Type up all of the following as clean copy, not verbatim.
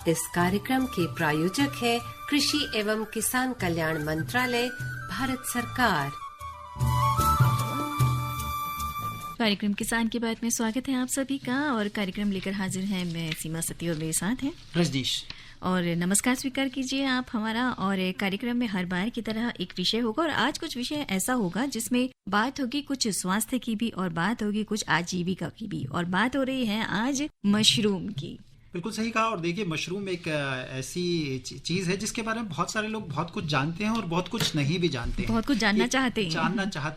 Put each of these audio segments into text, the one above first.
इस कार्यक्रम के प्रायोजक है कृषि एवं किसान कल्याण मंत्रालय, भारत सरकार। कार्यक्रम किसान की बात में स्वागत है आप सभी का और कार्यक्रम लेकर हाजिर हैं मैं सीमा सती और मेरे साथ हैं रजनीश। और नमस्कार स्वीकार कीजिए आप हमारा। और कार्यक्रम में हर बार की तरह एक विषय होगा और आज कुछ विषय ऐसा होगा जिसमें बात होगी कुछ स्वास्थ्य की भी और बात होगी कुछ आजीविका की भी और बात हो रही है आज मशरूम की। बिल्कुल सही कहा। और देखिए, मशरूम एक ऐसी चीज है जिसके बारे में बहुत सारे लोग बहुत कुछ जानते हैं और बहुत कुछ नहीं भी जानते हैं, बहुत कुछ जानना चाहते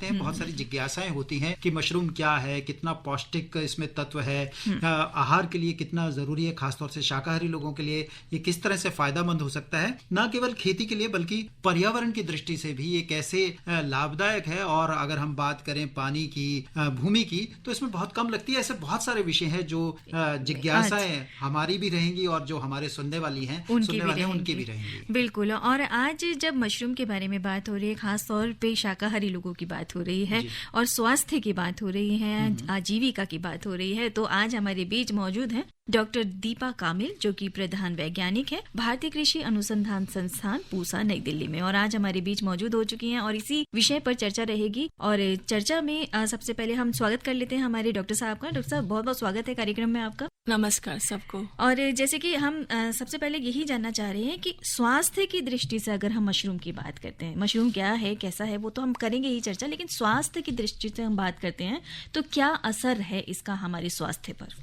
हैं। बहुत सारी जिज्ञासाएं होती हैं कि मशरूम क्या है, कितना पौष्टिक इसमें तत्व है, आहार के लिए कितना जरूरी है, खासतौर से शाकाहारी लोगों के लिए ये किस तरह से फायदेमंद हो सकता है, न केवल खेती के लिए बल्कि पर्यावरण की दृष्टि से भी ये कैसे लाभदायक है। और अगर हम बात करें पानी की, भूमि की, तो इसमें बहुत कम लगती है। ऐसे बहुत सारे विषय हैं जो जिज्ञासाएं हमारी भी रहेंगी और जो हमारे सुनने वाली हैं उनकी भी रहेंगी। बिल्कुल। और आज जब मशरूम के बारे में बात हो रही है, खास तौर पे शाकाहारी लोगों की बात हो रही है और स्वास्थ्य की बात हो रही है, आजीविका की बात हो रही है, तो आज हमारे बीच मौजूद हैं डॉक्टर दीपा कामिल, जो कि प्रधान वैज्ञानिक है भारतीय कृषि अनुसंधान संस्थान पूसा, नई दिल्ली में। और आज हमारे बीच मौजूद हो चुकी हैं और इसी विषय पर चर्चा रहेगी। और चर्चा में सबसे पहले हम स्वागत कर लेते हैं हमारे डॉक्टर साहब का। डॉक्टर साहब, बहुत बहुत स्वागत है कार्यक्रम में आपका। नमस्कार सबको। और जैसे कि हम सबसे पहले यही जानना चाह रहे हैं कि स्वास्थ्य की दृष्टि से अगर हम मशरूम की बात करते हैं, मशरूम क्या है, कैसा है, वो तो हम करेंगे ही चर्चा, लेकिन स्वास्थ्य की दृष्टि से हम बात करते हैं तो क्या असर है इसका हमारे स्वास्थ्य पर?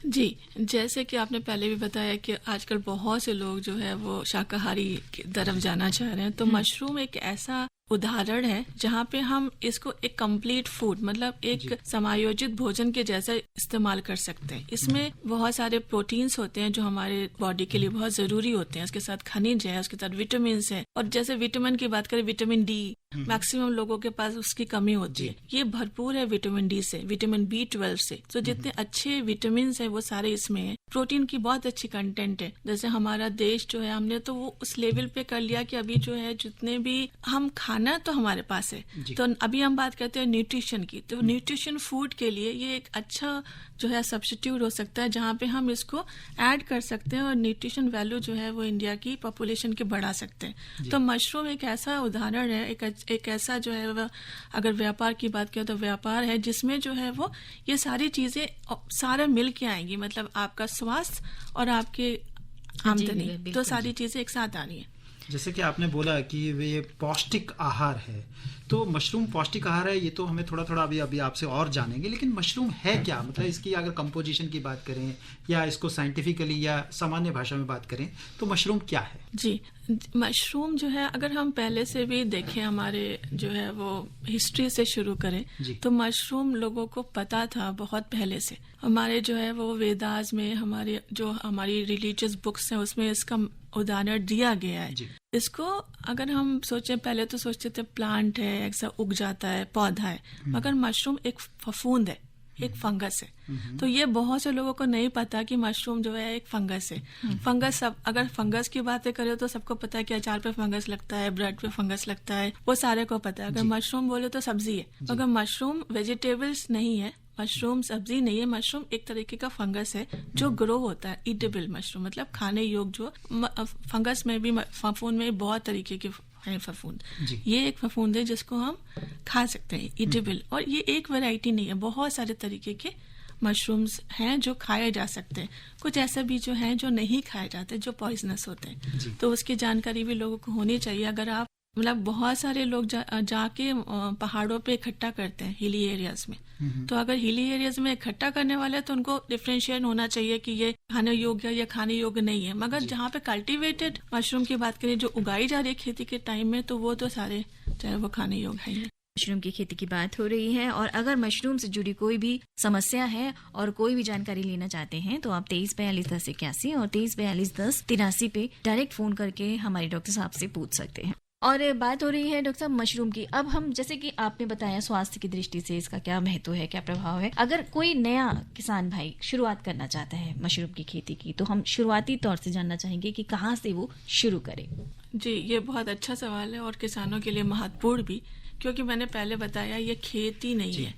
जी, जैसे कि आपने पहले भी बताया कि आजकल बहुत से लोग जो है वो शाकाहारी की तरफ जाना चाह रहे हैं, तो मशरूम एक ऐसा उदाहरण है जहाँ पे हम इसको एक कंप्लीट फूड, मतलब एक समायोजित भोजन के जैसा इस्तेमाल कर सकते हैं। इसमें बहुत सारे प्रोटीन्स होते हैं जो हमारे बॉडी के लिए बहुत जरूरी होते हैं। उसके साथ खनिज है, उसके साथ विटामिन है। और जैसे विटामिन की बात करें, विटामिन डी मैक्सिमम लोगों के पास उसकी कमी होती है। ये भरपूर है विटामिन डी से, विटामिन B12 से। तो जितने अच्छे विटामिन है वो सारे इसमें है। प्रोटीन की बहुत अच्छी कंटेंट है। जैसे हमारा देश जो है, हमने तो वो उस लेवल पे कर लिया कि अभी जो है जितने भी हम खाना तो हमारे पास है। तो अभी हम बात करते हैं न्यूट्रिशन की, तो न्यूट्रिशन फूड के लिए ये एक अच्छा जो है सब्स्टिट्यूट हो सकता है जहाँ पे हम इसको ऐड कर सकते हैं और न्यूट्रिशन वैल्यू जो है वो इंडिया की पॉपुलेशन के बढ़ा सकते हैं। तो मशरूम एक ऐसा उदाहरण है, एक ऐसा जो है, अगर व्यापार की बात करें तो व्यापार है जिसमें जो है वो ये सारी चीजें सारे मिल के आएंगी, मतलब आपका स्वास्थ्य और आपके आमदनी, तो सारी चीजें एक साथ आ रही है। जैसे कि आपने बोला कि ये पौष्टिक आहार है, तो मशरूम पौष्टिक आहार है, ये तो हमें थोड़ा थोड़ा अभी आपसे और जानेंगे। लेकिन मशरूम है क्या, मतलब इसकी अगर कंपोजिशन की बात करें या इसको साइंटिफिकली या सामान्य भाषा में बात करें तो मशरूम क्या है? जी, मशरूम जो है, अगर हम पहले से भी देखें, हमारे जो है वो हिस्ट्री से शुरू करें तो मशरूम लोगों को पता था बहुत पहले से। हमारे जो है वो वेदास में, हमारी रिलीजियस बुक्स हैं उसमें इसका उदाहरण दिया गया है। इसको अगर हम सोचें, पहले तो सोचते थे प्लांट है, ऐसा उग जाता है, पौधा है, मगर मशरूम एक फफूंद है, एक फंगस है। तो ये बहुत से लोगों को नहीं पता कि मशरूम जो है एक फंगस है। फंगस, सब अगर फंगस की बातें करें तो सबको पता है कि अचार पे फंगस लगता है, ब्रेड पे फंगस लगता है, वो सारे को पता है। अगर मशरूम बोले तो सब्जी है, मगर मशरूम वेजिटेबल्स नहीं है, मशरूम सब्जी नहीं है। मशरूम एक तरीके का फंगस है जो ग्रो होता है, ईटेबल मशरूम, मतलब खाने योग्य। जो फंगस में भी, फफूंद में बहुत तरीके के है फफूंद। ये एक फफूंद है जिसको हम खा सकते हैं, ईटेबल। और ये एक वैरायटी नहीं है, बहुत सारे तरीके के मशरूम्स हैं जो खाए जा सकते हैं। कुछ ऐसे भी जो हैं जो नहीं खाए जाते, जो पॉइजनस होते हैं, तो उसकी जानकारी भी लोगों को होनी चाहिए। अगर आप, मतलब बहुत सारे लोग जाके पहाड़ों पे इकट्ठा करते हैं हिली एरियाज में, तो अगर हिली एरियाज में इकट्ठा करने वाले हैं तो उनको डिफरेंशिएट होना चाहिए कि ये खाने योग्य या खाने योग्य नहीं है। मगर जहाँ पे कल्टीवेटेड मशरूम की बात करें, जो उगाई जा रही है खेती के टाइम में, तो वो तो सारे चाहे वो खाने योग्य है। मशरूम की खेती की बात हो रही है और अगर मशरूम से जुड़ी कोई भी समस्या है और कोई भी जानकारी लेना चाहते हैं तो आप 23421081 और 23421083 पे डायरेक्ट फोन करके हमारे डॉक्टर साहब से पूछ सकते हैं। और बात हो रही है डॉक्टर साहब मशरूम की। अब हम, जैसे कि आपने बताया स्वास्थ्य की दृष्टि से इसका क्या महत्व है, क्या प्रभाव है, अगर कोई नया किसान भाई शुरुआत करना चाहता है मशरूम की खेती की, तो हम शुरुआती तौर से जानना चाहेंगे कि कहाँ से वो शुरू करे। जी, ये बहुत अच्छा सवाल है और किसानों के लिए महत्वपूर्ण भी, क्योंकि मैंने पहले बताया ये खेती नहीं है,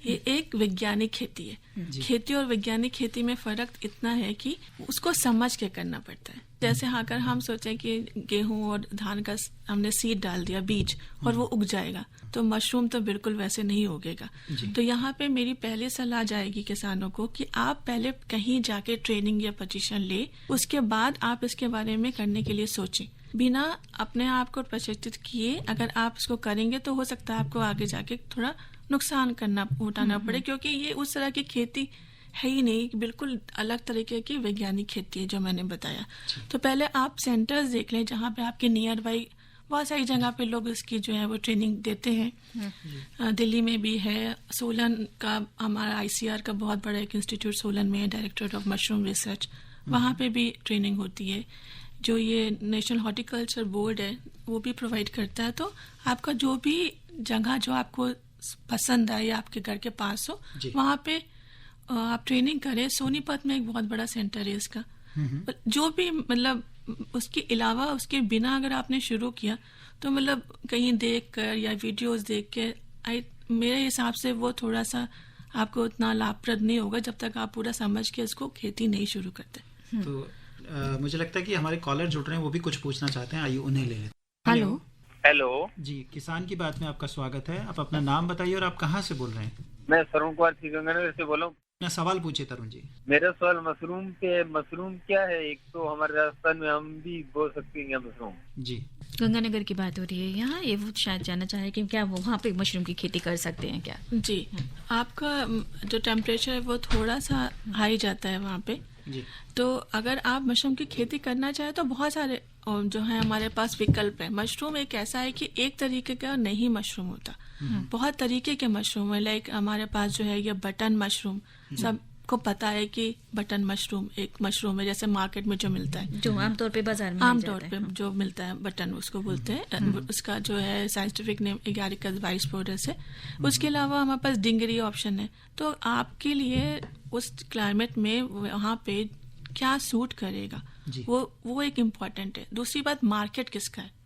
ये एक वैज्ञानिक खेती है। खेती और वैज्ञानिक खेती में फर्क इतना है कि उसको समझ के करना पड़ता है। जैसे अगर हम सोचें कि गेहूं और धान का हमने सीड डाल दिया, बीज, और वो उग जाएगा, तो मशरूम तो बिल्कुल वैसे नहीं उगेगा। तो यहाँ पे मेरी पहली सलाह जाएगी किसानों को कि आप पहले कहीं जाके ट्रेनिंग या प्रशिक्षण ले, उसके बाद आप इसके बारे में करने के लिए सोचें। बिना अपने आप को प्रशिक्षित किए अगर आप इसको करेंगे तो हो सकता है आपको आगे जाके थोड़ा नुकसान उठाना पड़े, क्योंकि ये उस तरह की खेती है ही नहीं, बिल्कुल अलग तरीके की वैज्ञानिक खेती है जो मैंने बताया। तो पहले आप सेंटर्स देख लें जहाँ पे आपके नियर बाई बहुत सारी जगह पे लोग इसकी जो है वो ट्रेनिंग देते हैं। दिल्ली में भी है, सोलन का हमारा ICR का बहुत बड़ा एक इंस्टीट्यूट सोलन में है, डायरेक्टरेट ऑफ मशरूम रिसर्च, वहाँ पे भी ट्रेनिंग होती है। जो ये नेशनल हॉर्टिकल्चर बोर्ड है वो भी प्रोवाइड करता है। तो आपका जो भी जगह जो आपको पसंद आए या आपके घर के पास हो, वहाँ पे आप ट्रेनिंग करें। सोनीपत में एक बहुत बड़ा सेंटर है इसका। जो भी मतलब उसके अलावा उसके बिना अगर आपने शुरू किया तो मतलब कहीं देख कर या वीडियोस देख के मेरे हिसाब से वो थोड़ा सा आपको उतना लाभप्रद नहीं होगा जब तक आप पूरा समझ के इसको खेती नहीं शुरू करते। तो मुझे लगता है कि हमारे कॉलर जुड़ रहे हैं, वो भी कुछ पूछना चाहते हैं, आइए उन्हें ले लेते हैं। हेलो हेलो जी, किसान की बात में आपका स्वागत है। आप अपना नाम बताइए और आप कहाँ से बोल रहे हैं? मैं तरुण कुमार श्रीगंगानगर से बोला हूँ। अपना सवाल पूछिए तरुण जी। मेरा सवाल मशरूम क्या है? एक तो हमारे राजस्थान में हम भी बोल सकते हैं मशरूम। जी, गंगानगर की बात हो रही है यहाँ, ये वो शायद जानना चाह रहे हैं कि क्या वो वहाँ पे मशरूम की खेती कर सकते हैं क्या? जी, आपका जो टेम्परेचर है वो थोड़ा सा हाई जाता है वहाँ पे जी। तो अगर आप मशरूम की खेती करना चाहें तो बहुत सारे जो है हमारे पास विकल्प है। मशरूम एक ऐसा है कि एक तरीके का नहीं मशरूम होता, बहुत तरीके के मशरूम है। लाइक हमारे पास जो है ये बटन मशरूम, सबको पता है कि बटन मशरूम एक मशरूम है जैसे मार्केट में जो मिलता है, जो आमतौर पे बाजार में आमतौर पे जो मिलता है बटन उसको बोलते हैं। उसका जो है साइंटिफिक नेम एगारिकस बाइस्पोरस है। उसके अलावा हमारे पास डिंगरी ऑप्शन है। तो आपके लिए उस क्लाइमेट में वहाँ पे क्या सूट करेगा वो एक इम्पॉर्टेंट है। दूसरी बात, मार्केट किसका है।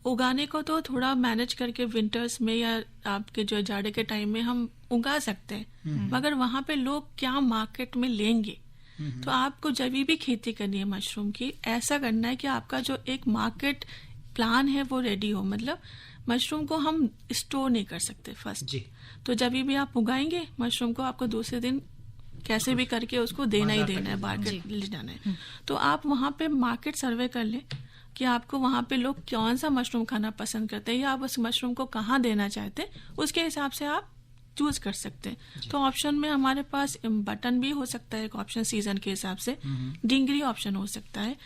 उगाने को तो थोड़ा मैनेज करके विंटर्स में या आपके जो जाड़े के टाइम में हम उगा सकते हैं, मगर वहां पे लोग क्या मार्केट में लेंगे। तो आपको जब भी खेती करनी है मशरूम की, ऐसा करना है कि आपका जो एक मार्केट प्लान है वो रेडी हो। मतलब मशरूम को हम स्टोर नहीं कर सकते फर्स्ट, तो जब भी आप उगाएंगे मशरूम को आपको दूसरे दिन कैसे भी करके उसको देना ही देना है, मार्केट ले जाना है। तो आप वहाँ पे मार्केट सर्वे कर लें कि आपको वहाँ पे लोग कौन सा मशरूम खाना पसंद करते हैं या आप उस मशरूम को कहाँ देना चाहते हैं, उसके हिसाब से आप चूज कर सकते हैं। तो ऑप्शन में हमारे पास बटन भी हो सकता है एक ऑप्शन सीजन के हिसाब से, डिंगरी ऑप्शन हो सकता है,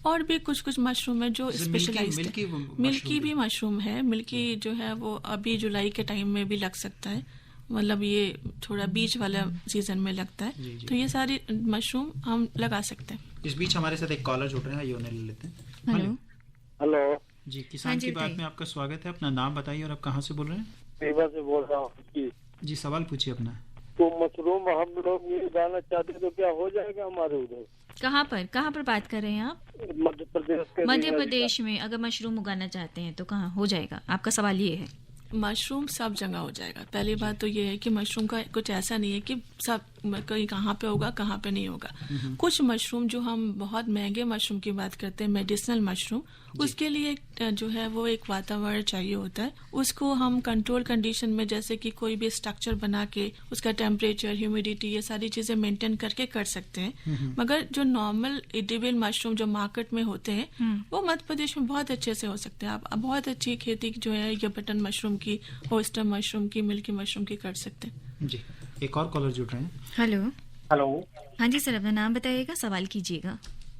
और भी कुछ मशरूम है जो स्पेशलाइज्ड है। मिल्की भी मशरूम है। मिल्की जो है वो अभी जुलाई के टाइम में भी लग सकता है, मतलब ये थोड़ा बीच वाला सीजन में लगता है। तो ये सारी मशरूम हम लगा सकते हैं। इस बीच हमारे साथ एक कॉलर जुड़ रहे हैं, ये उन्हें ले लेते हैं। हेलो हेलो जी, किसान की बात में आपका स्वागत है। अपना नाम बताइए और आप कहाँ से बोल रहे हैं? सेवा से बोल रहा हूँ जी, सवाल पूछिए अपना। तो मशरूम हम लोग ये उगाना चाहते तो क्या हो जाएगा हमारे उधर? कहाँ पर बात कर रहे हैं आप? मध्य प्रदेश। मध्य प्रदेश में अगर मशरूम उगाना चाहते हैं तो कहाँ हो जाएगा? आपका सवाल ये है। मशरूम सब जगह हो जाएगा। पहली बात तो ये है कि मशरूम का कुछ ऐसा नहीं है कि सब कहीं कहाँ पे होगा कहाँ पे नहीं होगा। कुछ मशरूम जो हम बहुत महंगे मशरूम की बात करते हैं, मेडिसिनल मशरूम, उसके लिए जो है वो एक वातावरण चाहिए होता है। उसको हम कंट्रोल कंडीशन में, जैसे कि कोई भी स्ट्रक्चर बना के उसका टेम्परेचर, ह्यूमिडिटी, ये सारी चीजें मेंटेन करके कर सकते हैं। मगर जो नॉर्मल एडिबल मशरूम जो मार्केट में होते हैं वो मध्य प्रदेश में बहुत अच्छे से हो सकते हैं। आप बहुत अच्छी खेती जो है ये बटन मशरूम की, oyster मशरूम की, मिल्की मशरूम की कर सकते हैं। जी, एक और कॉलर जुड़ रहे हैं। हेलो हेलो हाँ जी सर, अपना नाम बताइएगा, सवाल कीजिएगा।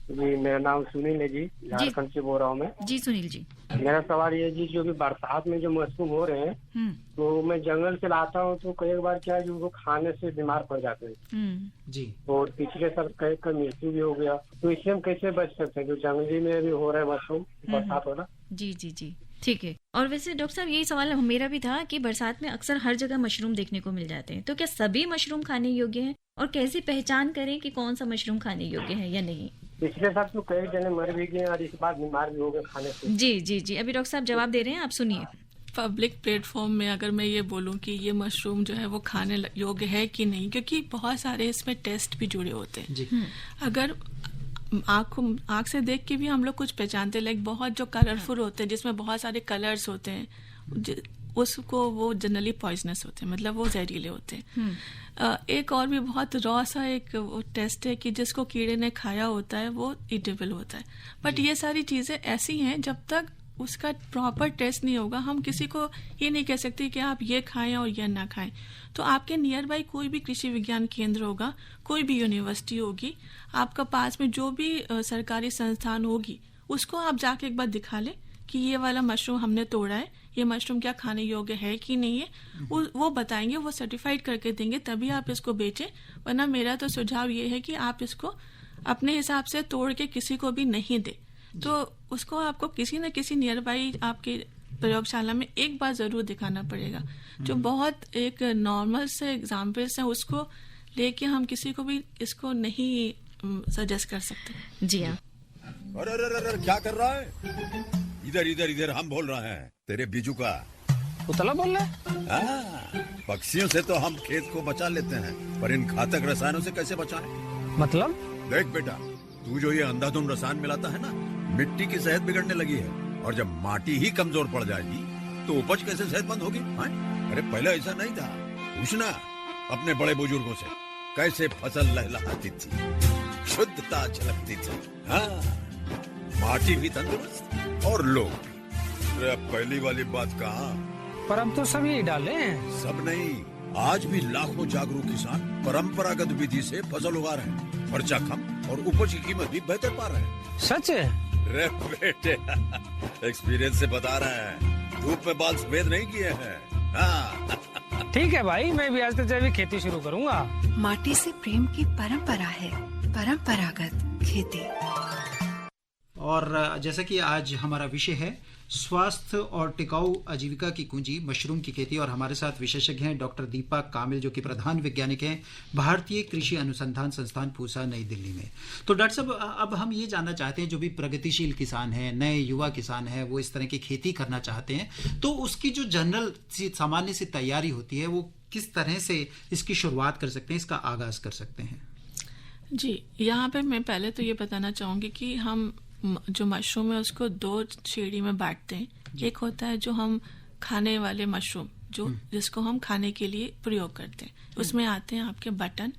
जी, मेरा नाम सुनील है जी, झारखंड से बोल रहा हूँ मैं। जी सुनील जी। मेरा सवाल ये जी, जो भी बरसात में जो मशरूम हो रहे हैं तो मैं जंगल से लाता हूँ, तो कई बार क्या है जो उनको खाने से बीमार पड़ जाते हैं जी, और पिछले साल कई का मृत्यु भी हो गया। तो इससे हम कैसे बच सकते हैं जो जंगली में भी हो रहा है मशरूम बरसात हो रहा? जी जी जी, ठीक है। और वैसे डॉक्टर साहब यही सवाल मेरा भी था कि बरसात में अक्सर हर जगह मशरूम देखने को मिल जाते हैं, तो क्या सभी मशरूम खाने योग्य हैं और कैसे पहचान करें कि कौन सा मशरूम खाने योग्य है या नहीं? पिछले साल तो कई जने मर भी गए और इस बार बीमार भी हो गए खाने से। जी जी जी, अभी डॉक्टर साहब जवाब दे रहे हैं, आप सुनिए। पब्लिक प्लेटफॉर्म में अगर मैं ये बोलूं कि ये मशरूम जो है वो खाने योग्य है कि नहीं, क्योंकि बहुत सारे इसमें टेस्ट भी जुड़े होते हैं। अगर आँख से देख के भी हम लोग कुछ पहचानते हैं, लाइक बहुत जो कलरफुल होते हैं जिसमें बहुत सारे कलर्स होते हैं, उसको वो जनरली पॉइजनस होते हैं, मतलब वो जहरीले होते हैं। एक और भी बहुत रॉ सा एक टेस्ट है कि जिसको कीड़े ने खाया होता है वो ईटेबल होता है। बट ये सारी चीजें ऐसी हैं, जब तक उसका प्रॉपर टेस्ट नहीं होगा हम किसी को ये नहीं कह सकते कि आप ये खाएं और ये ना खाएं। तो आपके नियर बाई कोई भी कृषि विज्ञान केंद्र होगा, कोई भी यूनिवर्सिटी होगी, आपका पास में जो भी सरकारी संस्थान होगी, उसको आप जाके एक बार दिखा ले कि ये वाला मशरूम हमने तोड़ा है, ये मशरूम क्या खाने योग्य है कि नहीं है, वो बताएंगे, वो सर्टिफाइड करके देंगे, तभी आप इसको बेचें। वरना मेरा तो सुझाव ये है कि आप इसको अपने हिसाब से तोड़ के किसी को भी नहीं दे। तो उसको आपको किसी न किसी नियर बाई आपके प्रयोगशाला में एक बार जरूर दिखाना पड़ेगा। जो बहुत एक नॉर्मल से एग्जाम्पल्स हैं उसको लेके हम किसी को भी इसको नहीं सजेस्ट कर सकते। जी हाँ। अरे क्या कर रहा है? इधर इधर इधर हम बोल रहे हैं तेरे बीजू का। उतला बोल रहा है? पक्षियों से तो हम खेत को बचा लेते हैं, पर इन घातक रसायनों से कैसे बचाएं? मतलब? देख बेटा, तू जो ये अंधाधुंध रसायन मिलाता है ना, मिट्टी की सेहत बिगड़ने लगी है। और जब माटी ही कमजोर पड़ जाएगी तो उपज कैसे सेहतमंद होगी? अरे पहले ऐसा नहीं था। पूछना अपने बड़े बुजुर्गों से, कैसे फसल लहलहाती थी, शुद्धता झलकती थी। हाँ, माटी भी तंदुरुस्त और लोग भी। अरे पहली वाली बात कहाँ? पर अब तो सब यही डाले हैं। सब नहीं, आज भी लाखों जागरूक किसान परंपरागत विधि से फसल उगा रहे हैं। खर्चा कम और उपज की कीमत भी बेहतर पा रहे हैं। सच है? रे बेटे, एक्सपीरियंस से बता रहे हैं, धूप में बाल सफेद नहीं किए हैं। हाँ। ठीक है भाई, मैं भी आज से जैविक खेती शुरू करूंगा। माटी से प्रेम की परंपरा है, परंपरागत खेती। और जैसा कि आज हमारा विषय है स्वास्थ्य और टिकाऊ आजीविका की कुंजी मशरूम की खेती, और हमारे साथ विशेषज्ञ हैं डॉक्टर दीपा कामिल, जो कि प्रधान वैज्ञानिक हैं भारतीय कृषि अनुसंधान संस्थान पूसा, नई दिल्ली में। तो डॉक्टर साहब, अब हम ये जानना चाहते हैं, जो भी प्रगतिशील किसान हैं, नए युवा किसान हैं, वो इस तरह की खेती करना चाहते हैं, तो उसकी जो जनरल सामान्य सी तैयारी होती है, वो किस तरह से इसकी शुरुआत कर सकते हैं, इसका आगाज कर सकते हैं? जी, यहाँ पे मैं पहले तो ये बताना चाहूंगी कि हम जो मशरूम है उसको दो श्रेणी में बांटते हैं। एक होता है जो हम खाने वाले मशरूम, जो जिसको हम खाने के लिए प्रयोग करते हैं, उसमें आते हैं आपके बटन,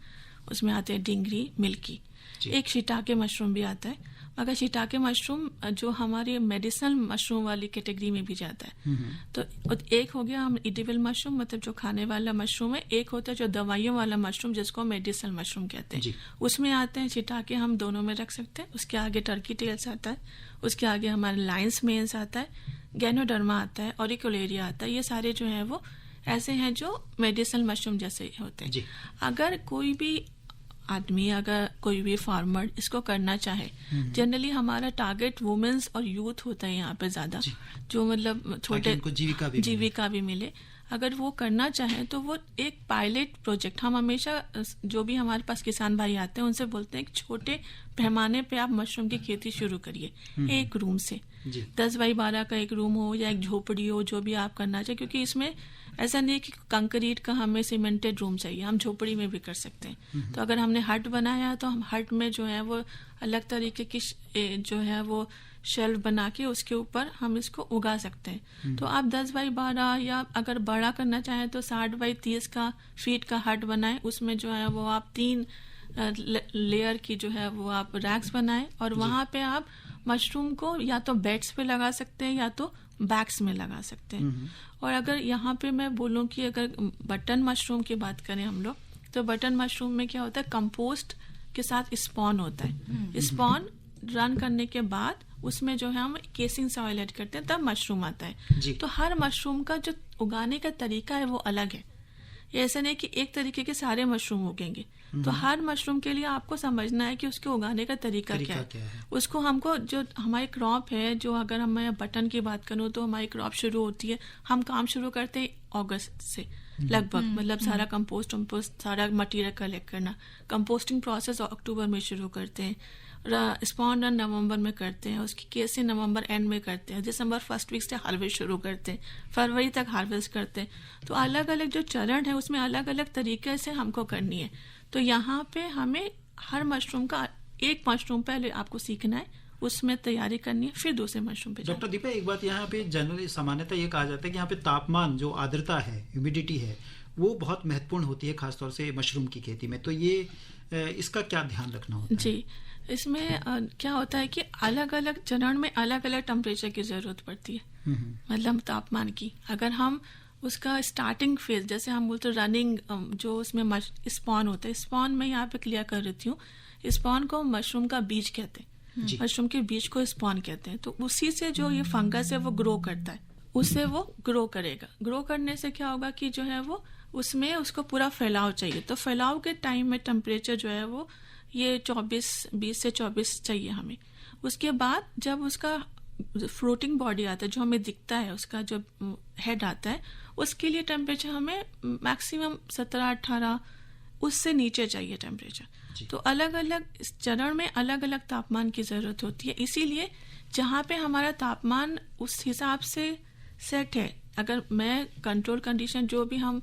उसमें आते हैं डिंगरी, मिल्की। एक शिटाके मशरूम भी आता है, मगर शिटाके मशरूम जो हमारी मेडिसिनल मशरूम वाली कैटेगरी में भी जाता है। तो एक हो गया हम इडिबल मशरूम, मतलब जो खाने वाला मशरूम है। एक होता है जो दवाइयों वाला मशरूम, जिसको मेडिसिनल मशरूम कहते हैं। उसमें आते हैं शिटाके, हम दोनों में रख सकते हैं। उसके आगे टर्की टेल्स आता है, उसके आगे हमारा लायंस मेन्स आता है, गैनोडर्मा आता है, ऑरिकुलेरिया आता है। ये सारे जो है वो ऐसे हैं जो मेडिसिनल मशरूम जैसे होते हैं। अगर कोई भी आदमी, अगर कोई भी फार्मर इसको करना चाहे, जनरली हमारा टारगेट वुमेन्स और यूथ होता है यहाँ पे ज्यादा, जो मतलब छोटे जीविका भी मिले। अगर वो करना चाहे तो वो एक पायलट प्रोजेक्ट, हम हमेशा जो भी हमारे पास किसान भाई आते हैं उनसे बोलते हैं, एक छोटे पैमाने पे आप मशरूम की खेती शुरू करिए, एक रूम से। 10x12 का एक रूम हो या एक झोपड़ी हो, जो भी आप करना चाहिए, क्योंकि इसमें ऐसा नहीं है कि कंक्रीट का हमें सीमेंटेड रूम चाहिए, हम झोपड़ी में भी कर सकते हैं। तो अगर हमने हट बनाया तो हम हट में जो है वो अलग तरीके की जो है वो शेल्फ बना के उसके ऊपर हम इसको उगा सकते हैं। तो आप 10x12 या अगर बड़ा करना चाहें तो 60x30 का फीट का हट बनाएं, उसमें जो है वो आप 3 लेयर की जो है वो आप रैक्स बनाएं, और वहां पे आप मशरूम को या तो बेड्स पे लगा सकते हैं या तो बैग्स में लगा सकते हैं। और अगर यहाँ पे मैं बोलूँ कि अगर बटन मशरूम की बात करें हम लोग, तो बटन मशरूम में क्या होता है, कंपोस्ट के साथ स्पॉन होता है। स्पॉन रन करने के बाद उसमें जो है हम केसिंग सॉइल ऐड करते हैं, तब मशरूम आता है। तो हर मशरूम का जो उगाने का तरीका है वो अलग है। ये ऐसा नहीं कि एक तरीके के सारे मशरूम उगेंगे। तो हर मशरूम के लिए आपको समझना है कि उसके उगाने का तरीका क्या है। उसको हमको, जो हमारी क्रॉप है, जो अगर मैं बटन की बात करूँ तो हमारी क्रॉप शुरू होती है, हम काम शुरू करते हैं अगस्त से लगभग, मतलब सारा कंपोस्ट सारा मटीरियल कलेक्ट करना। कंपोस्टिंग प्रोसेस अक्टूबर में शुरू करते हैं, स्पॉन रन नवंबर में करते हैं, उसकी केसी नवंबर एंड में करते हैं, दिसंबर फर्स्ट वीक से हार्वेस्ट शुरू करते हैं, फरवरी तक हार्वेस्ट करते हैं। तो अलग अलग जो चरण है उसमें अलग अलग तरीके से हमको करनी है। तो यहाँ पे हमें हर मशरूम का एक मशरूम पहले आपको सीखना है, उसमें तैयारी करनी है, फिर दूसरे मशरूम पे। डॉक्टर दीपा, एक बात यहाँ पे जनरली सामान्यतः ये कहा जाता है कि यहाँ पे तापमान, जो आर्द्रता है, ह्यूमिडिटी है, वो बहुत महत्वपूर्ण होती है खासतौर से मशरूम की खेती में। तो ये इसका क्या ध्यान रखना होता है? जी, इसमें क्या होता है कि अलग अलग चरण में अलग अलग टेम्परेचर की जरूरत पड़ती है, मतलब तापमान की। अगर हम उसका स्टार्टिंग फेज, जैसे हम बोलते रनिंग, जो उसमें स्पॉन होता है, स्पॉन में यहाँ पे क्लियर कर रही हूँ, स्पॉन को मशरूम का बीज कहते हैं, मशरूम के बीज को स्पॉन कहते हैं। तो उसी से जो ये फंगस है वो ग्रो करता है, उससे वो ग्रो करेगा। ग्रो करने से क्या होगा कि जो है वो उसमें उसको पूरा फैलाव चाहिए। तो फैलाव के टाइम में टेम्परेचर जो है वो ये 20 से 24 चाहिए हमें। उसके बाद जब उसका फ्लोटिंग बॉडी आता है, जो हमें दिखता है, उसका जो हेड आता है, उसके लिए टेम्परेचर हमें मैक्सिमम 17-18, उससे नीचे चाहिए टेम्परेचर। तो अलग अलग चरण में अलग अलग तापमान की जरूरत होती है। इसीलिए जहाँ पे हमारा तापमान उस हिसाब से सेट है, अगर मैं कंट्रोल कंडीशन जो भी हम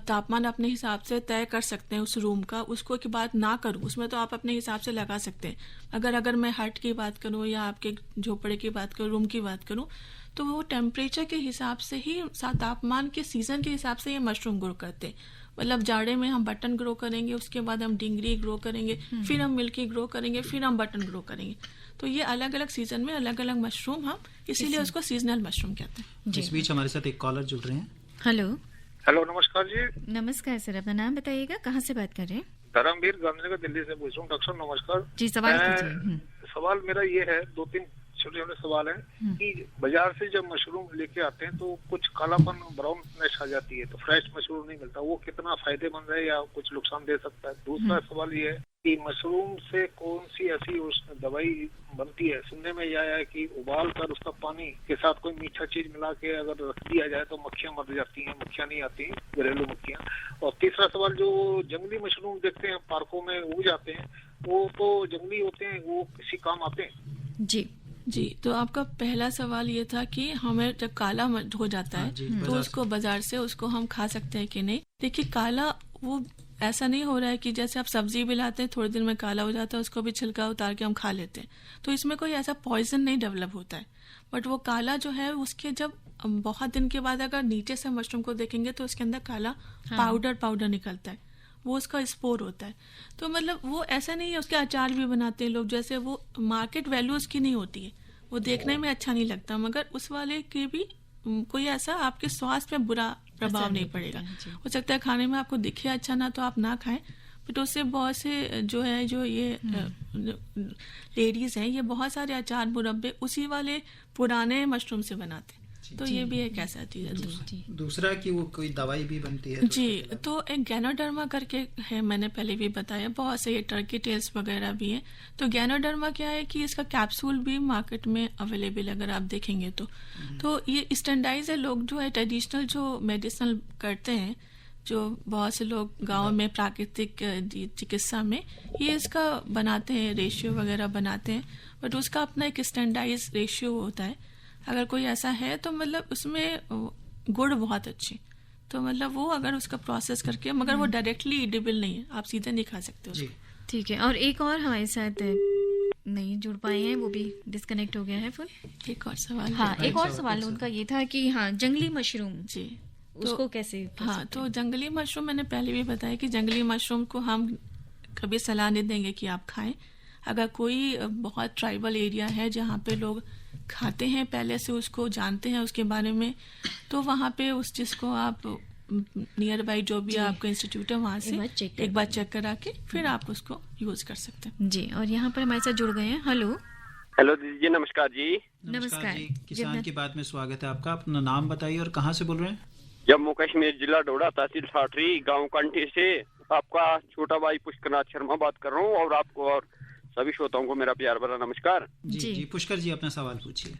तापमान अपने हिसाब से तय कर सकते हैं उस रूम का, उसको की बात ना करूं, उसमें तो आप अपने हिसाब से लगा सकते हैं। अगर मैं हट की बात करूं या आपके झोपड़े की बात करूं, रूम की बात करूं, तो वो टेम्परेचर के हिसाब से ही, तापमान के सीजन के हिसाब से ये मशरूम ग्रो करते हैं। मतलब जाड़े में हम बटन ग्रो करेंगे, उसके बाद हम डिंगरी ग्रो करेंगे, फिर हम मिल्की ग्रो करेंगे, फिर हम बटन ग्रो करेंगे। तो ये अलग अलग सीजन में अलग अलग मशरूम, हम इसीलिए उसको सीजनल मशरूम कहते हैं। इस बीच हमारे साथ एक कॉलर जुड़ रहे हैं। हेलो। हेलो, नमस्कार जी। नमस्कार सर, अपना नाम बताइएगा, कहाँ से बात कर रहे हैं? धर्मवीर गांधीनगर दिल्ली से पूछ रहा हूँ। डॉक्टर नमस्कार जी, सवाल कीजिए। सवाल मेरा ये है, 2-3 छोटे छोटे सवाल हैं कि बाजार से जब मशरूम लेके आते हैं तो कुछ कालापन, ब्राउननेस आ जाती है, तो फ्रेश मशरूम नहीं मिलता, वो कितना फायदेमंद है या कुछ नुकसान दे सकता है? दूसरा सवाल ये है कि मशरूम से कौन सी ऐसी दवाई बनती है? सुनने में यह आया है कि उबाल कर उसका पानी के साथ कोई मीठा चीज मिला के अगर रख दिया जाए तो मक्खियां मर जाती हैं, मक्खियां नहीं आती, घरेलू मक्खियां। और तीसरा सवाल, जो जंगली मशरूम देखते हैं पार्कों में उग जाते हैं, वो तो जंगली होते हैं, वो किसी काम आते हैं? जी, तो आपका पहला सवाल ये था कि हमें जब काला हो जाता है तो उसको बाजार से उसको हम खा सकते हैं कि नहीं। देखिए, काला वो ऐसा नहीं हो रहा है कि जैसे आप सब्जी भी लाते हैं, थोड़े दिन में काला हो जाता है, उसको भी छिलका उतार के हम खा लेते हैं, तो इसमें कोई ऐसा पॉइजन नहीं डेवलप होता है। बट वो काला जो है, उसके जब बहुत दिन के बाद अगर नीचे से मशरूम को देखेंगे तो उसके अंदर काला पाउडर निकलता है, वो उसका स्पोर होता है। तो मतलब वो ऐसा नहीं है, उसके अचार भी बनाते हैं लोग, जैसे वो मार्केट वैल्यू उसकी नहीं होती है, वो देखने में अच्छा नहीं लगता, मगर उस वाले के भी कोई ऐसा आपके स्वास्थ्य में बुरा प्रभाव नहीं पड़ेगा। हो सकता है खाने में आपको दिखे अच्छा ना, तो आप ना खाएं, बट उससे बहुत से जो ये लेडीज हैं, ये बहुत सारे अचार मुरब्बे उसी वाले पुराने मशरूम से बनाते हैं। तो ये भी एक ऐसा चीज है। दूसरा कि वो कोई दवाई भी बनती है जी, तो एक गैनोडर्मा करके है, मैंने पहले भी बताया, बहुत से ये टर्की टेल्स वगैरह भी हैं। तो गैनोडर्मा क्या है कि इसका कैप्सूल भी मार्केट में अवेलेबल, अगर आप देखेंगे तो ये स्टैंडाइज है। लोग जो है ट्रेडिशनल जो मेडिसिन करते हैं, जो बहुत से लोग गांव में प्राकृतिक चिकित्सा में ये इसका बनाते हैं, रेशियो वगैरह बनाते हैं, बट उसका अपना एक स्टैंडाइज रेशियो होता है। अगर कोई ऐसा है तो मतलब उसमें गुड़ बहुत अच्छे, तो मतलब वो अगर उसका प्रोसेस करके, मगर वो डायरेक्टली ईडेबल नहीं है, आप सीधे नहीं खा सकते उसको। ठीक है। और एक और हमारे साथ नहीं जुड़ पाए हैं, वो भी डिस्कनेक्ट हो गया है फोन। एक और सवाल, एक और सवाल उनका ये था कि जंगली मशरूम जी, उसको कैसे तो जंगली मशरूम मैंने पहले भी बताया कि जंगली मशरूम को हम कभी सलाह नहीं देंगे कि आप खाएं। अगर कोई बहुत ट्राइबल एरिया है जहाँ पे लोग खाते हैं, पहले से उसको जानते हैं उसके बारे में, तो वहाँ पे उस चीज को आप नियर बाई जो भी आपका इंस्टीट्यूट है वहाँ से एक बार चेक करा के फिर आप उसको यूज कर सकते हैं। जी, और यहाँ पर हमारे साथ जुड़ गए हैं। हेलो दीदी जी, नमस्कार जी। नमस्कार जी, किसान की बात में स्वागत है आपका। अपना नाम बताइए और कहाँ से बोल रहे हैं? जम्मू कश्मीर, जिला डोडा, तहसील ठाठरी, गाँव कंठी से आपका छोटा भाई पुष्करनाथ शर्मा बात कर रहा हूँ, और आपको और सभी श्रोताओं को मेरा प्यार भरा नमस्कार। जी पुष्कर जी, अपना सवाल पूछिए।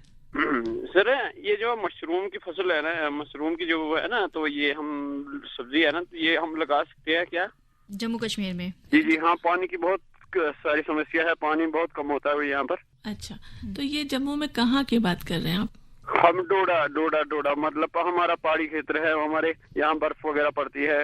सर, ये जो मशरूम की फसल है ना, मशरूम की जो है ना, तो ये हम सब्जी है ना, तो ये हम लगा सकते हैं क्या जम्मू कश्मीर में? जी हाँ, पानी की बहुत सारी समस्या है, पानी बहुत कम होता है यहाँ पर। अच्छा, तो ये जम्मू में कहाँ की बात कर रहे हैं आप? हम डोडा मतलब हमारा पहाड़ी क्षेत्र है। हमारे यहाँ बर्फ वगैरह पड़ती है,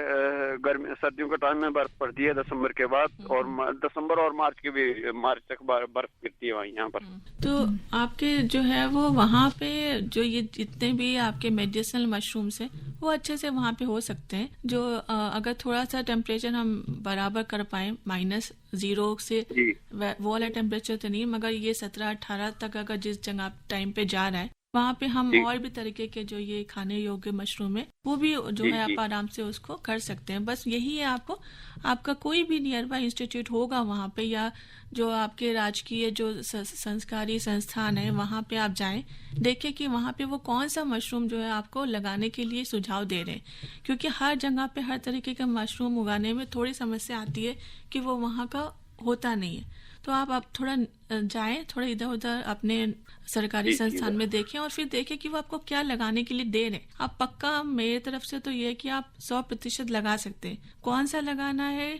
गर्मी सर्दियों के टाइम में बर्फ पड़ती है दिसंबर के बाद, और दिसंबर और मार्च तक बर्फ गिरती है यहाँ पर। तो आपके जो है वो वहाँ पे जो ये जितने भी आपके मेडिसिनल मशरूम्स है वो अच्छे से वहाँ पे हो सकते हैं। जो अगर थोड़ा सा टेम्परेचर हम बराबर कर पाए, -0 से वो वाला टेम्परेचर तो नहीं, मगर ये 17-18 तक अगर जिस जगह टाइम पे जा रहा है वहाँ पे हम और भी तरीके के जो ये खाने योग्य मशरूम है वो भी जो है आप आराम से उसको कर सकते हैं। बस यही है, आपका कोई भी नियर बाय इंस्टीट्यूट होगा वहाँ पे, या जो आपके राजकीय जो संस्कारी संस्थान है वहाँ पे आप जाएं, देखें कि वहाँ पे वो कौन सा मशरूम जो है आपको लगाने के लिए सुझाव दे रहे हैं। क्योंकि हर जगह पे हर तरीके का मशरूम उगाने में थोड़ी समस्या आती है कि वो वहाँ का होता नहीं है। तो आप थोड़ा जाएं, थोड़ा इधर उधर अपने सरकारी संस्थान में देखें और फिर देखें कि वो आपको क्या लगाने के लिए दे रहे हैं। आप पक्का, मेरे तरफ से तो ये है कि आप 100% लगा सकते हैं। कौन सा लगाना है,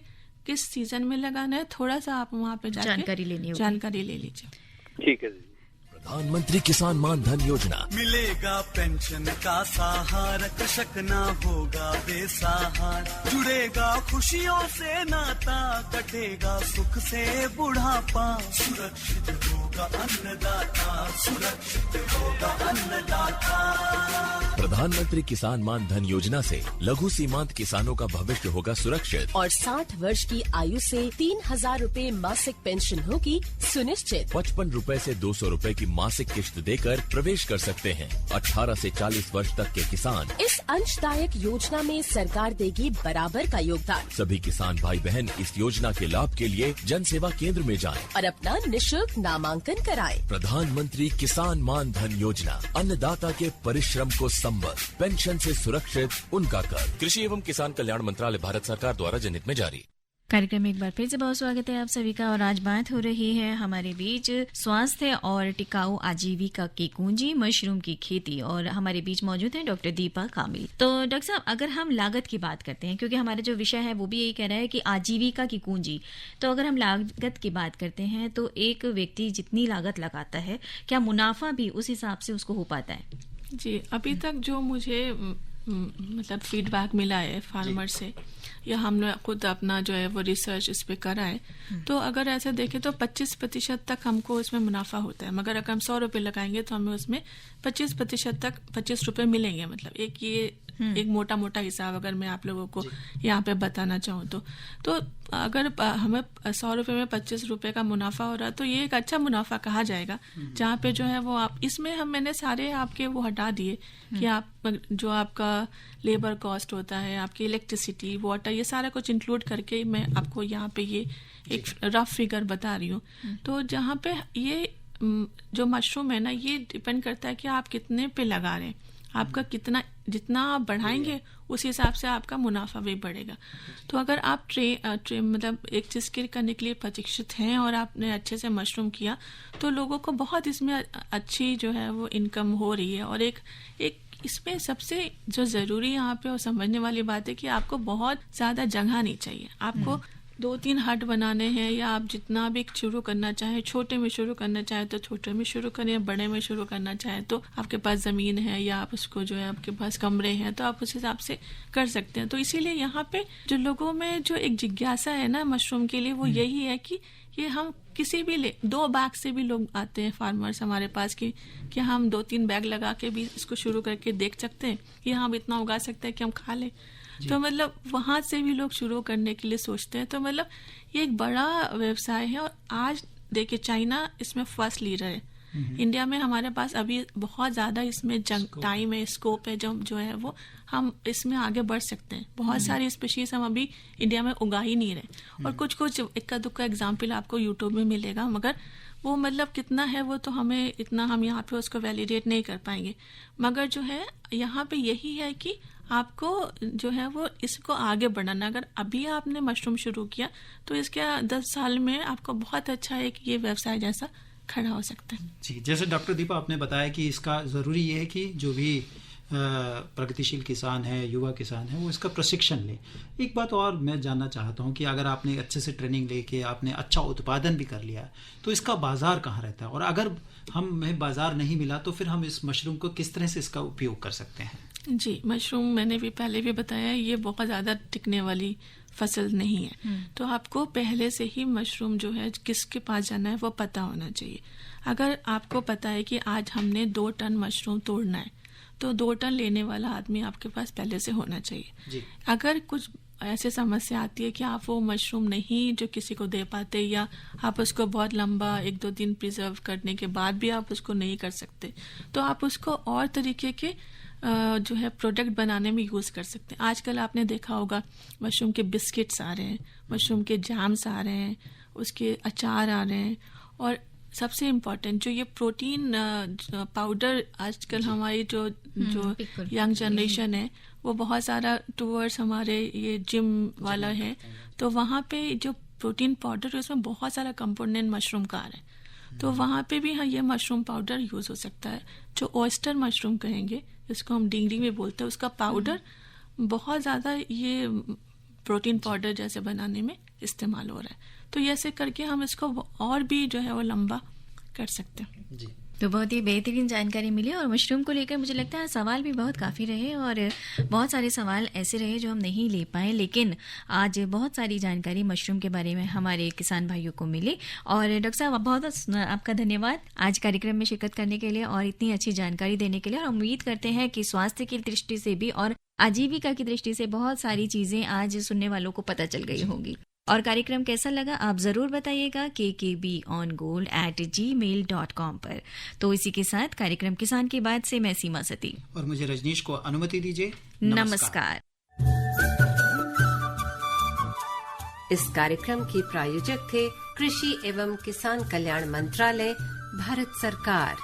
किस सीजन में लगाना है, थोड़ा सा आप वहाँ पे जाके जानकारी ले लीजिए। ठीक है। प्रधानमंत्री किसान मान धन योजना, मिलेगा पेंशन का सहारा, कृषक ना होगा बेसहारा, जुड़ेगा खुशियों से नाता, कटेगा सुख से बुढ़ापा, सुरक्षित होगा अन्नदाता, सुरक्षित होगा अन्नदाता। प्रधानमंत्री किसान मान धन योजना से लघु सीमांत किसानों का भविष्य होगा सुरक्षित और 60 वर्ष की आयु से 3,000 रूपए मासिक पेंशन होगी सुनिश्चित। 55 रूपए से 200 रूपए की मासिक किश्त देकर प्रवेश कर सकते हैं। 18 से 40 वर्ष तक के किसान इस अंशदायक योजना में सरकार देगी बराबर का योगदान। सभी किसान भाई बहन इस योजना के लाभ के लिए जन सेवा केंद्र में जाएं और अपना निःशुल्क नामांकन कराएं। प्रधानमंत्री किसान मान धन योजना, अन्नदाता के परिश्रम को संबद्ध, पेंशन से सुरक्षित उनका कर। कृषि एवं किसान कल्याण मंत्रालय, भारत सरकार द्वारा जनहित में जारी। कार्यक्रम में एक बार फिर से बहुत स्वागत है आप सभी का। और आज बात हो रही है हमारे बीच स्वास्थ्य और टिकाऊ आजीविका की कुंजी मशरूम की खेती, और हमारे बीच मौजूद है डॉक्टर दीपा कामिल। तो डॉक्टर साहब, अगर हम लागत की बात करते हैं, क्योंकि हमारा जो विषय है वो भी यही कह रहा है कि आजीविका की कुंजी, तो अगर हम लागत की बात करते हैं तो एक व्यक्ति जितनी लागत लगाता है, क्या मुनाफा भी उस हिसाब से उसको हो पाता है? जी, अभी तक जो मुझे मतलब फीडबैक मिला है फार्मर से, या हमने खुद अपना जो है वो रिसर्च इस पे करा है, तो अगर ऐसा देखें तो 25% तक हमको इसमें मुनाफा होता है। मगर अगर हम 100 रुपये लगाएंगे तो हमें उसमें 25% तक 25 रुपये मिलेंगे। मतलब एक मोटा मोटा हिसाब अगर मैं आप लोगों को यहाँ पे बताना चाहूँ तो अगर हमें 100 रुपये में 25 रुपये का मुनाफा हो रहा है तो ये एक अच्छा मुनाफा कहा जाएगा। जहाँ पे जो है वो आप इसमें मैंने सारे आपके वो हटा दिए कि आप जो आपका लेबर कॉस्ट होता है, आपकी इलेक्ट्रिसिटी, वाटर, ये सारा कुछ इंक्लूड करके मैं आपको यहाँ पे ये एक रफ फिगर बता रही हूँ। तो जहाँ पे ये जो मशरूम है ना, ये डिपेंड करता है कि आप कितने पे लगा रहे हैं। आपका कितना, जितना आप बढ़ाएंगे उस हिसाब से आपका मुनाफा भी बढ़ेगा। तो अगर आप मतलब एक चीज के करने के लिए प्रशिक्षित हैं और आपने अच्छे से मशरूम किया तो लोगों को बहुत इसमें अच्छी जो है वो इनकम हो रही है। और एक इसमें सबसे जो जरूरी यहाँ पे और समझने वाली बात है कि आपको बहुत ज्यादा जगह नहीं चाहिए। आपको 2-3 हट बनाने हैं, या आप जितना भी शुरू करना चाहें, छोटे में शुरू करना चाहें तो छोटे में शुरू करें, बड़े में शुरू करना चाहें तो आपके पास ज़मीन है या आप उसको जो है आपके पास कमरे हैं तो आप उस हिसाब से कर सकते हैं। तो इसीलिए यहाँ पे जो लोगों में जो एक जिज्ञासा है ना मशरूम के लिए, वो यही है कि ये हम किसी भी 2 बैग से भी लोग आते हैं फार्मर्स हमारे पास कि हम 2-3 बैग लगा के भी इसको शुरू करके देख सकते हैं, ये हम इतना उगा सकते हैं कि हम खा लें। तो मतलब वहां से भी लोग शुरू करने के लिए सोचते हैं। तो मतलब ये एक बड़ा व्यवसाय है। और आज देखिए चाइना इसमें फर्स्ट लीडर है। इंडिया में हमारे पास अभी बहुत ज्यादा इसमें टाइम है, स्कोप है, जो है वो हम इसमें आगे बढ़ सकते हैं। बहुत सारी स्पीशीज हम अभी इंडिया में उगा ही नहीं रहे, और कुछ इक्का दुक्का एग्जाम्पल आपको यूट्यूब में मिलेगा, मगर वो मतलब कितना है वो तो हमें इतना हम यहाँ पे उसको वैलिडेट नहीं कर पाएंगे। मगर जो है यहाँ पे यही है कि आपको जो है वो इसको आगे बढ़ाना। अगर अभी आपने मशरूम शुरू किया तो इसके 10 साल में आपको बहुत अच्छा एक ये व्यवसाय जैसा खड़ा हो सकता है। जी, जैसे डॉक्टर दीपा आपने बताया कि इसका ज़रूरी ये है कि जो भी प्रगतिशील किसान है, युवा किसान है, वो इसका प्रशिक्षण ले। एक बात और मैं जानना चाहता हूँ कि अगर आपने अच्छे से ट्रेनिंग लेके आपने अच्छा उत्पादन भी कर लिया तो इसका बाजार कहाँ रहता है, और अगर हमें बाजार नहीं मिला तो फिर हम इस मशरूम को किस तरह से इसका उपयोग कर सकते हैं? जी, मशरूम मैंने भी पहले भी बताया, ये बहुत ज़्यादा टिकने वाली फसल नहीं है। तो आपको पहले से ही मशरूम जो है किसके पास जाना है वो पता होना चाहिए। अगर आपको पता है कि आज हमने 2 टन मशरूम तोड़ना है तो 2 टन लेने वाला आदमी आपके पास पहले से होना चाहिए जी। अगर कुछ ऐसे समस्या आती है कि आप वो मशरूम नहीं जो किसी को दे पाते, या आप उसको बहुत लंबा 1-2 दिन प्रिजर्व करने के बाद भी आप उसको नहीं कर सकते, तो आप उसको और तरीके के जो है प्रोडक्ट बनाने में यूज़ कर सकते हैं। आजकल आपने देखा होगा मशरूम के बिस्किट्स आ रहे हैं, मशरूम के जैम्स आ रहे हैं, उसके अचार आ रहे हैं, और सबसे इम्पोर्टेंट जो ये प्रोटीन पाउडर आजकल हमारी जो यंग जनरेशन है वो बहुत सारा टूवर्ड्स हमारे ये जिम वाला है, तो वहाँ पे जो प्रोटीन पाउडर है उसमें बहुत सारा कंपोनेंट मशरूम का आ रहा है, तो वहाँ पे भी ये मशरूम पाउडर यूज़ हो सकता है। जो ऑयस्टर मशरूम कहेंगे, इसको हम डिंगरी में बोलते हैं, उसका पाउडर बहुत ज़्यादा ये प्रोटीन पाउडर जैसे बनाने में इस्तेमाल हो रहा है, तो ऐसे करके हम इसको और भी जो है वो लंबा कर सकते हैं जी। तो बहुत ही बेहतरीन जानकारी मिली, और मशरूम को लेकर मुझे लगता है सवाल भी बहुत काफ़ी रहे, और बहुत सारे सवाल ऐसे रहे जो हम नहीं ले पाए, लेकिन आज बहुत सारी जानकारी मशरूम के बारे में हमारे किसान भाइयों को मिली। और डॉक्टर साहब बहुत आपका धन्यवाद आज कार्यक्रम में शिरकत करने के लिए और इतनी अच्छी जानकारी देने के लिए, और उम्मीद करते हैं कि स्वास्थ्य की दृष्टि से भी और आजीविका की दृष्टि से बहुत सारी चीज़ें आज सुनने वालों को पता चल गई होंगी। और कार्यक्रम कैसा लगा आप ज़रूर बताइएगा kkbongold@gmail.com पर। तो इसी के साथ कार्यक्रम किसान की बात से मैं सीमा सती और मुझे रजनीश को अनुमति दीजिए। नमस्कार। इस कार्यक्रम के प्रायोजक थे कृषि एवं किसान कल्याण मंत्रालय, भारत सरकार।